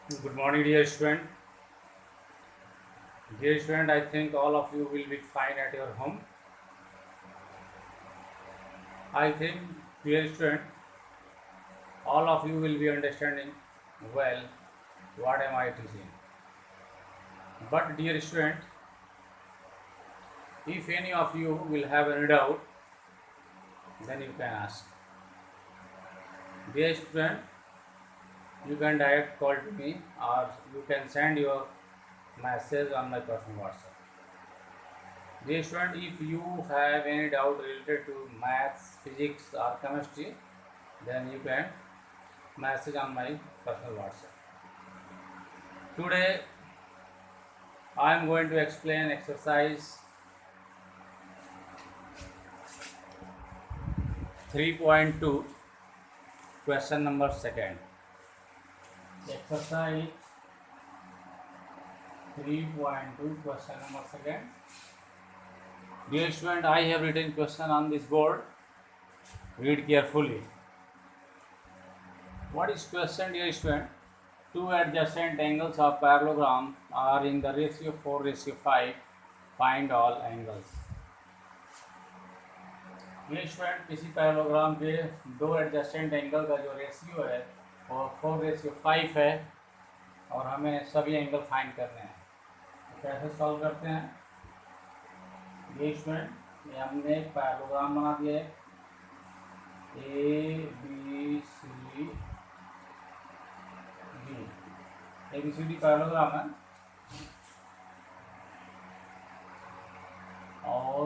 Good morning, dear student. Dear student, I think all of you will be fine at your home. I think, dear student, all of you will be understanding well what am I teaching. But, dear student, if any of you will have any doubt, then you can ask. Dear student, you can direct call to me or you can send your message on my personal WhatsApp. Dear student, if you have any doubt related to maths, physics or chemistry, then you can message on my personal WhatsApp. Today I am going to explain exercise 3.2 question number second. Exercise 3.2 question number second. Dear student, I have written question on this board. Read carefully. What is question, dear student? Two adjacent angles of parallelogram are in the ratio 4:5. Find all angles. ये student किसी parallelogram के दो adjacent angle का जो ratio है वो 4:5 है और हमें सभी एंगल फाइंड करने हैं। तो कैसे सॉल्व करते हैं? ये स्टूडेंट ये हमने एक पैरेललोग्राम बना दिया है ABCD पैरेललोग्राम है और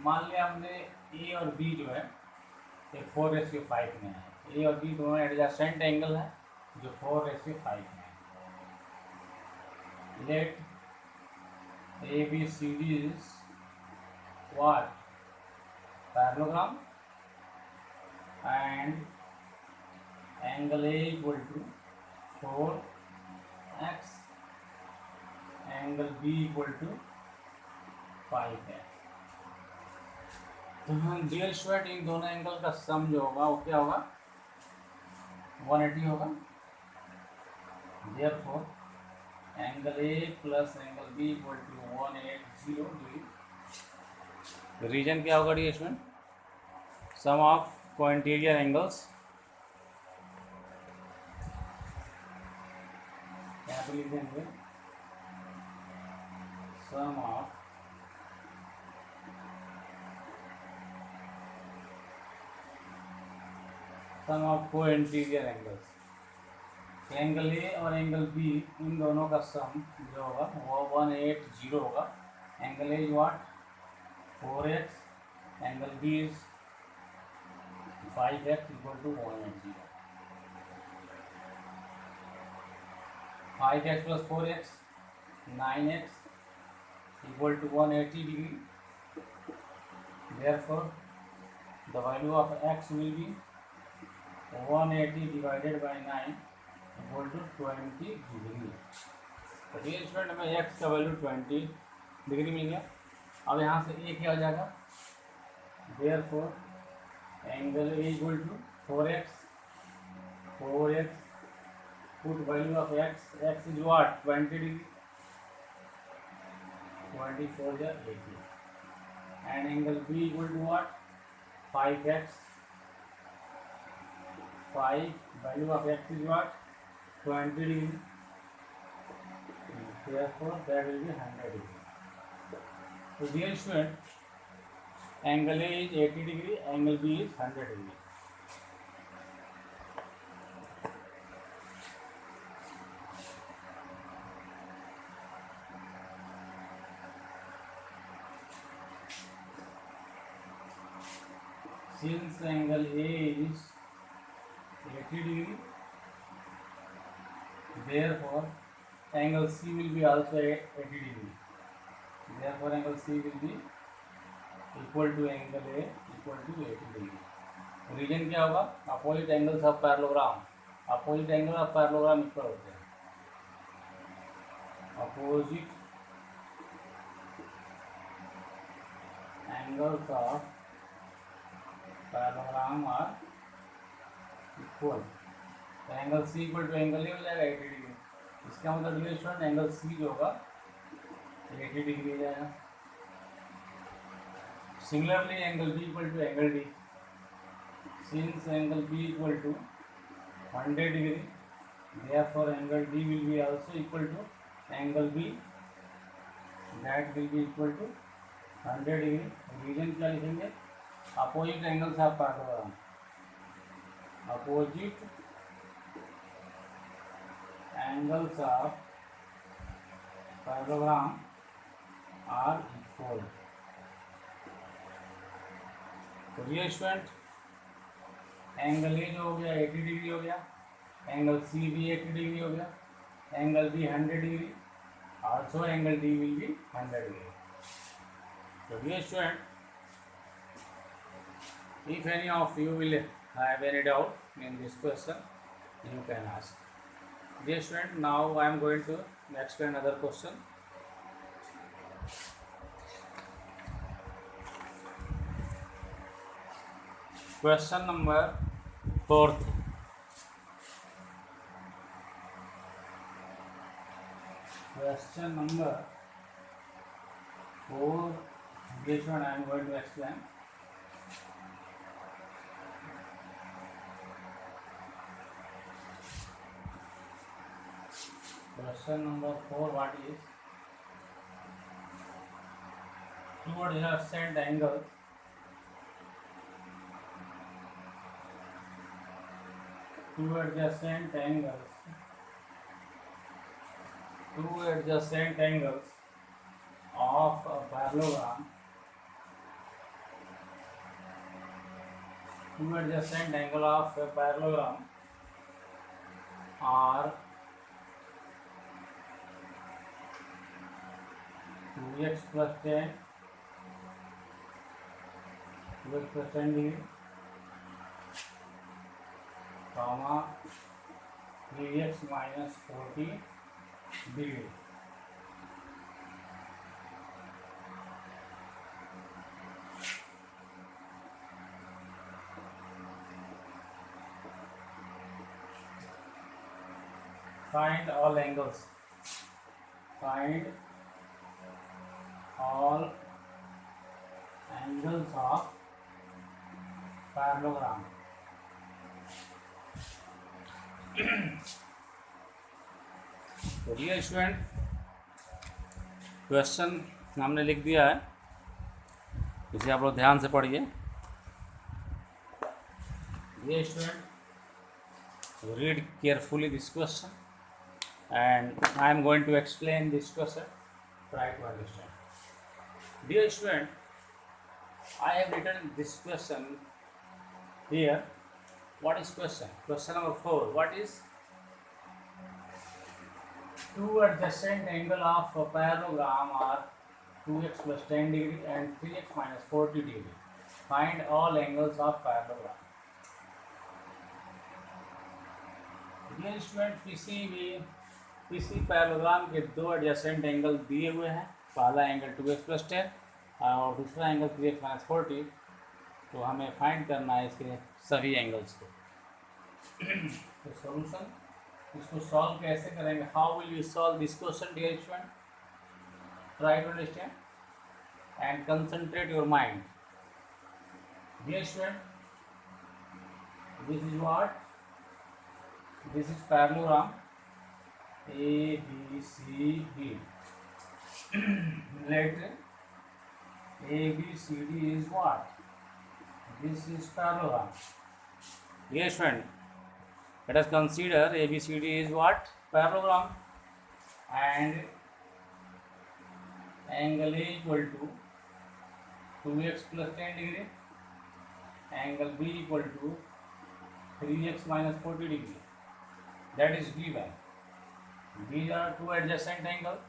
मान लिया हमने ए और बी जो है ये 4:5 में है। ए और बी दोनों एडजस्टेंट एंगल है जो 4:5 में है। Let ABCD is what? Parallelogram and angle A equal to 4x, angle B equal to 5x। तो हम डियर स्टूडेंट इन दोनों एंगल का सम जो होगा वो क्या होगा? 180 होगा। Therefore, angle A plus angle B equal to 180 degree। Reason क्या होगा dear student? Sum of cointerior angles क्या पे लिख देंगे? Sum of cointerior angles. Angle A और एंगल बी इन दोनों का सम जो होगा वो 180 होगा। Angle A is what? 4x, angle B is 5x equal to 180। 5x plus 4x 9x equal to 180 degree। Therefore, the value of x will be 180 divided by 9 equal to 20 degree. तो ये student हमें x का value 20 degree मिल गया। अब यहाँ से a क्या हो जाएगा? Therefore angle A equal to 4x put value of x is what? 20 degree। 24 is 80 and angle B equal to what? 5x। 5 value of x is what? 20 degree। Therefore that will be 100 degree। So dear student, angle A is 80 degree, angle B is 100 degree। Since angle A is 80 degree, therefore angle C will be also 80 degree। Therefore angle C will be equal to angle A equal to 80 degree। Reason क्या होगा? Opposite angles of parallelogram. Opposite angle of parallelogram equal होते हैं। Opposite angles of parallelogram are equal. तो angle C equal to angle A हो जाएगा 80 degree. इसका मतलब dear student angle C जो होगा 80 डिग्री जाएगा. Similarly, angle B equal to angle D. Since angle B equal to 100 degree, therefore angle D will be also equal to angle B. That will be equal to 100 degree. Reason क्या लिखेंगे? Opposite angles are parallelogram. Opposite angles of parallelogram are equal. तो ये student angle A जो हो गया 80 degree हो गया, angle C भी 80 डिग्री हो गया, angle B 100 degree, also angle D will be 100 degree. So dear student, if any of you will have any doubt in this question, you can ask. Dear student, now I am going to explain another question. Question number 4. Question number 4. This one I am going to explain. Question number 4. What is two adjacent angles two adjacent angles of a parallelogram. Two adjacent angle of a parallelogram are 2x plus 10 degree, comma 3x minus 40 degree. Find all angles. Find all angles of parallelogram. तो dear student, question हमने लिख दिया है, इसे आप लोग ध्यान से पढ़िए. Dear student, read carefully this question and I am going to explain this question. Try to understand. Dear student, I have written this question here. What is question? Question number 4. What is two adjacent angle of a parallelogram are 2x plus 10 degree and 3x minus 40 degree. Find all angles of parallelogram. Dear student, किसी parallelogram के दो adjacent angle दिए हुए हैं. पहला angle 2x plus 10 और दूसरा angle 3x minus 40. तो हमें फाइंड करना है इसके सभी एंगल्स को. तो सॉल्यूशन, इसको सॉल्व कैसे करेंगे? How will you solve this question dear student? Try to understand and concentrate your mind. Dear student, this is what? This is parallelogram A, B, C, D. Let A, B, C, D is what? This is parallelogram. Yes, friend. Let us consider A, B, C, D is what? Parallelogram. And angle A equal to 2x plus 10 degree. Angle B equal to 3x minus 40 degree. That is given. These are two adjacent angles.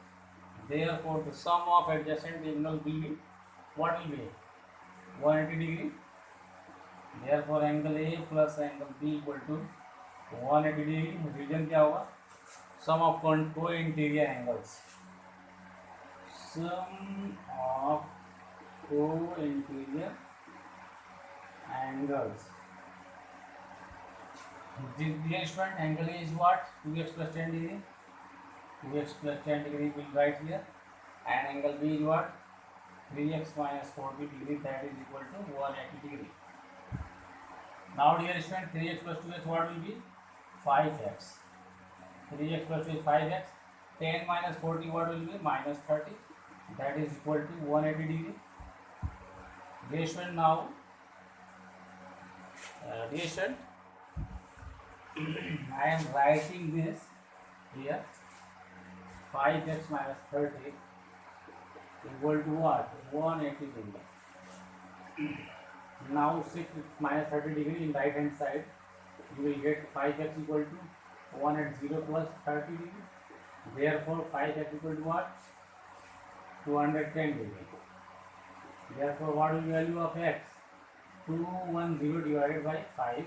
Therefore, the sum of adjacent angles will be what will be? 180 degree. Therefore, angle A plus angle B equal to 180 degree. Reason क्या होगा? Sum of co-interior angles. Sum of co-interior angles. The student, angle A is what? 2x plus 10 degree. 2x plus 10 degree will write here, and angle B is what? 3x minus 40 degree, that is equal to 180 degree. Now dear student, 3x plus 2x what will be? 5x. 3x plus 2 is 5x. 10 minus 40 what will be? Minus 30, that is equal to 180 degree. Dear student, now dear student, I am writing this here, 5x minus 30 equal to what? 180 degree. Now 6 minus 30 degree in right hand side, you will get 5x equal to 180 plus 30 degree. Therefore 5x equal to what? 210 degree. Therefore what will be value of x? 210 divided by 5.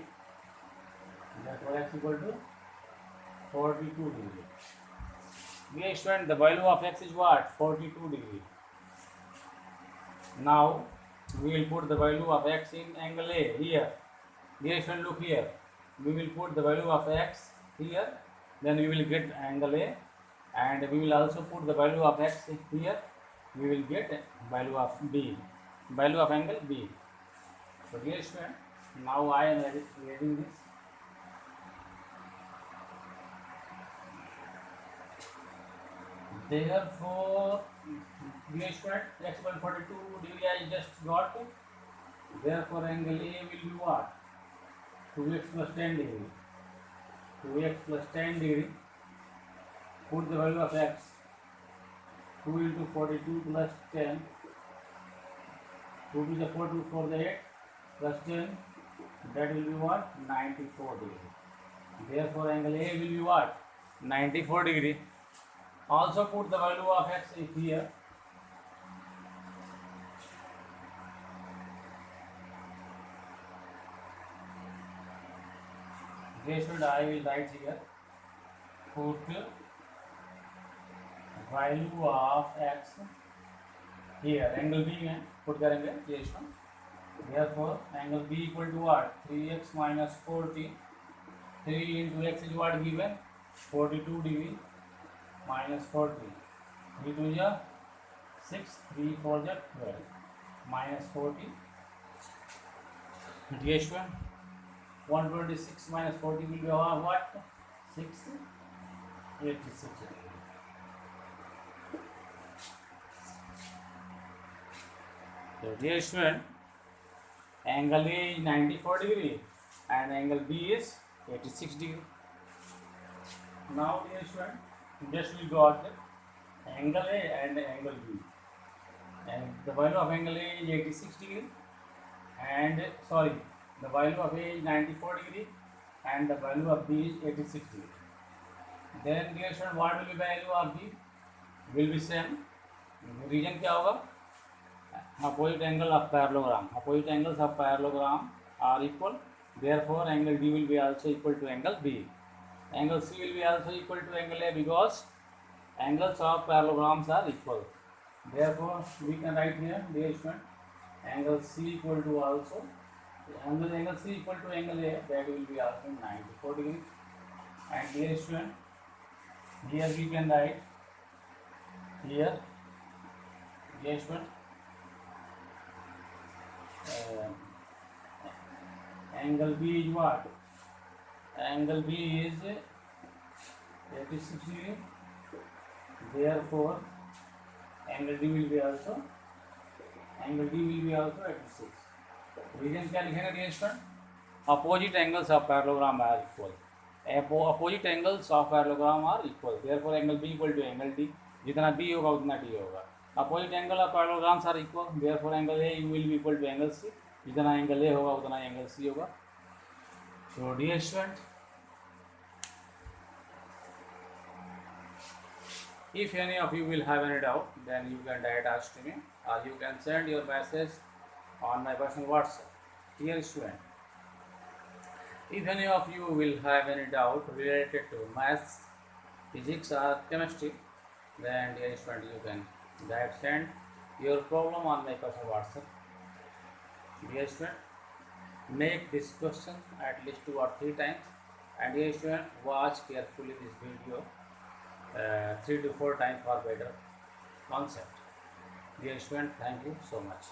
Therefore x equal to 42 degree. Dear student, the value of x is what? 42 degree. Now we will put the value of x in angle A here. Dear student, look here. We will put the value of x here, then we will get angle A, and we will also put the value of x here. We will get value of B, value of angle B. So dear student, now I am adding this. Therefore, dear student, x equal 42 degree I just got. Therefore, angle A will be what? 2x plus 10 degree. 2x plus 10 degree. Put the value of x. 2 into 42 plus 10. 2 to the 4, 2 for the 8 plus 10. That will be what? 94 degree. Therefore, angle A will be what? 94 degree. Also put the value of x here. I will write here. Put value of x here. Angle B में put करेंगे ये इसमें. Therefore, angle B equal to what? 3x minus 40. 3 into x is what given? 42 degree. Minus 40, 3 to the 6, 3 for the 12, minus 40. Dear student, 126 minus 40 will be what? 6, 86. So dear student, angle A is 94 degree and angle B is 86 degree. Now dear student, just we got angle A and angle B, and the value of angle A is 86 degree, and the value of A is 94 degree and the value of B is 86 degree. Then dear student, what will be value of B? Will be same. Region क्या होगा? Opposite angle of parallelogram. Opposite angles of parallelogram are equal. Therefore, angle D will be also equal to angle B. Angle C will be also equal to angle A because angles of parallelograms are equal. Therefore, we can write here, dear student, angle C equal to also angle C equal to angle A, that will be also 94 degree. And dear student, here we can write here, dear student, angle B is what? Angle B is 86 degree. Therefore, angle D will be also 86. Reason क्या लिखेंगे dear student? Opposite angles of parallelogram are equal. Opposite angles of parallelogram are equal. Therefore, angle B equal to angle D. जितना B होगा उतना D होगा. Opposite angle of parallelograms are equal. Therefore, angle A will be equal to angle C. जितना angle A होगा उतना angle C होगा. So dear student, if any of you will have any doubt, then you can direct ask to me, or you can send your message on my personal WhatsApp. Dear student, if any of you will have any doubt related to maths, physics or chemistry, then dear student, you can direct send your problem on my personal WhatsApp. Dear student, make this question at least 2 or 3 times, and dear student, watch carefully this video 3 to 4 times for better concept. Dear student, thank you so much.